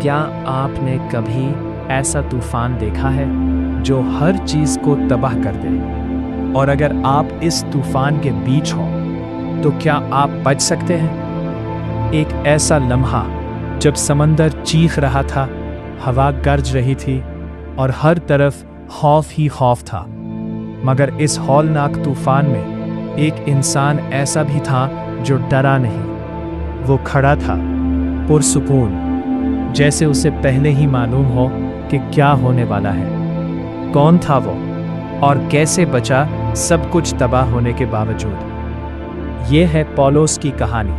کیا آپ نے کبھی ایسا طوفان دیکھا ہے جو ہر چیز کو تباہ کر دے؟ اور اگر آپ اس طوفان کے بیچ ہوں تو کیا آپ بچ سکتے ہیں؟ ایک ایسا لمحہ جب سمندر چیخ رہا تھا، ہوا گرج رہی تھی اور ہر طرف خوف ہی خوف تھا، مگر اس ہولناک طوفان میں ایک انسان ایسا بھی تھا جو ڈرا نہیں۔ وہ کھڑا تھا، پرسکون، جیسے اسے پہلے ہی معلوم ہو کہ کیا ہونے والا ہے۔ کون تھا وہ اور کیسے بچا سب کچھ تباہ ہونے کے باوجود؟ یہ ہے پولس کی کہانی،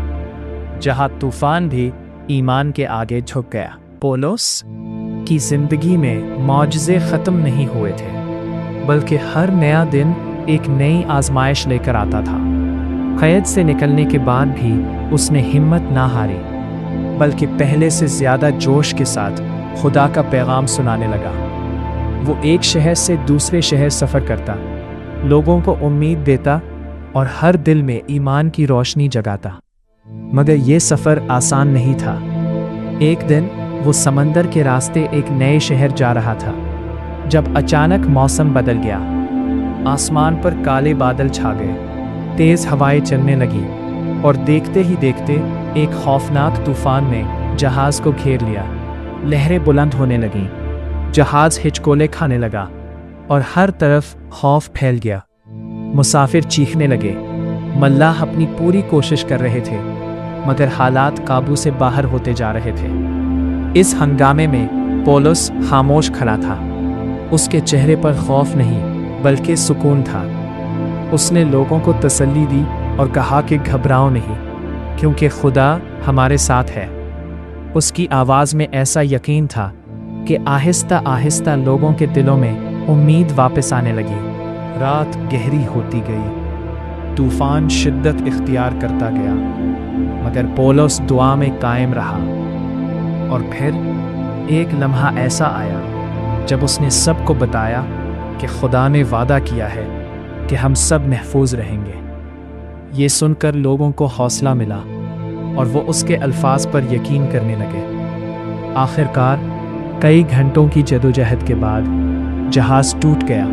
جہاں طوفان بھی ایمان کے آگے جھک گیا۔ پولس کی زندگی میں معجزے ختم نہیں ہوئے تھے، بلکہ ہر نیا دن ایک نئی آزمائش لے کر آتا تھا۔ قید سے نکلنے کے بعد بھی اس نے ہمت نہ ہاری، بلکہ پہلے سے زیادہ جوش کے ساتھ خدا کا پیغام سنانے لگا۔ وہ ایک شہر سے دوسرے شہر سفر کرتا، لوگوں کو امید دیتا اور ہر دل میں ایمان کی روشنی جگاتا۔ مگر یہ سفر آسان نہیں تھا۔ ایک دن وہ سمندر کے راستے ایک نئے شہر جا رہا تھا، جب اچانک موسم بدل گیا۔ آسمان پر کالے بادل چھا گئے، تیز ہوائیں چلنے لگیں اور دیکھتے ہی دیکھتے ایک خوفناک طوفان نے جہاز کو گھیر لیا۔ لہریں بلند ہونے لگیں، جہاز ہچکولے کھانے لگا اور ہر طرف خوف پھیل گیا۔ مسافر چیخنے لگے، ملاح اپنی پوری کوشش کر رہے تھے، مگر حالات قابو سے باہر ہوتے جا رہے تھے۔ اس ہنگامے میں پولس خاموش کھڑا تھا۔ اس کے چہرے پر خوف نہیں بلکہ سکون تھا۔ اس نے لوگوں کو تسلی دی اور کہا کہ گھبراؤ نہیں، کیونکہ خدا ہمارے ساتھ ہے۔ اس کی آواز میں ایسا یقین تھا کہ آہستہ آہستہ لوگوں کے دلوں میں امید واپس آنے لگی۔ رات گہری ہوتی گئی، طوفان شدت اختیار کرتا گیا، مگر پولس دعا میں قائم رہا۔ اور پھر ایک لمحہ ایسا آیا جب اس نے سب کو بتایا کہ خدا نے وعدہ کیا ہے کہ ہم سب محفوظ رہیں گے۔ یہ سن کر لوگوں کو حوصلہ ملا اور وہ اس کے الفاظ پر یقین کرنے لگے۔ آخرکار کئی گھنٹوں کی جدوجہد کے بعد جہاز ٹوٹ گیا،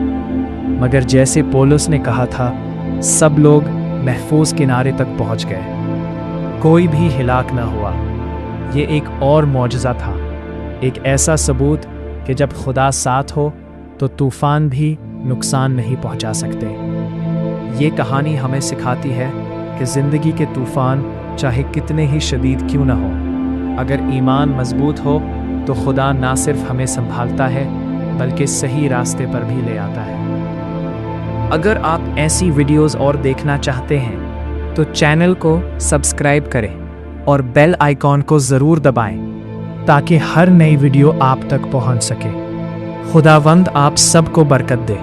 مگر جیسے پولس نے کہا تھا، سب لوگ محفوظ کنارے تک پہنچ گئے۔ کوئی بھی ہلاک نہ ہوا۔ یہ ایک اور معجزہ تھا، ایک ایسا ثبوت کہ جب خدا ساتھ ہو تو طوفان بھی نقصان نہیں پہنچا سکتے۔ یہ کہانی ہمیں سکھاتی ہے کہ زندگی کے طوفان چاہے کتنے ہی شدید کیوں نہ ہو، اگر ایمان مضبوط ہو تو خدا نہ صرف ہمیں سنبھالتا ہے بلکہ صحیح راستے پر بھی لے آتا ہے۔ اگر آپ ایسی ویڈیوز اور دیکھنا چاہتے ہیں تو چینل کو سبسکرائب کریں اور بیل آئیکن کو ضرور دبائیں تاکہ ہر نئی ویڈیو آپ تک پہنچ سکے۔ خداوند آپ سب کو برکت دے۔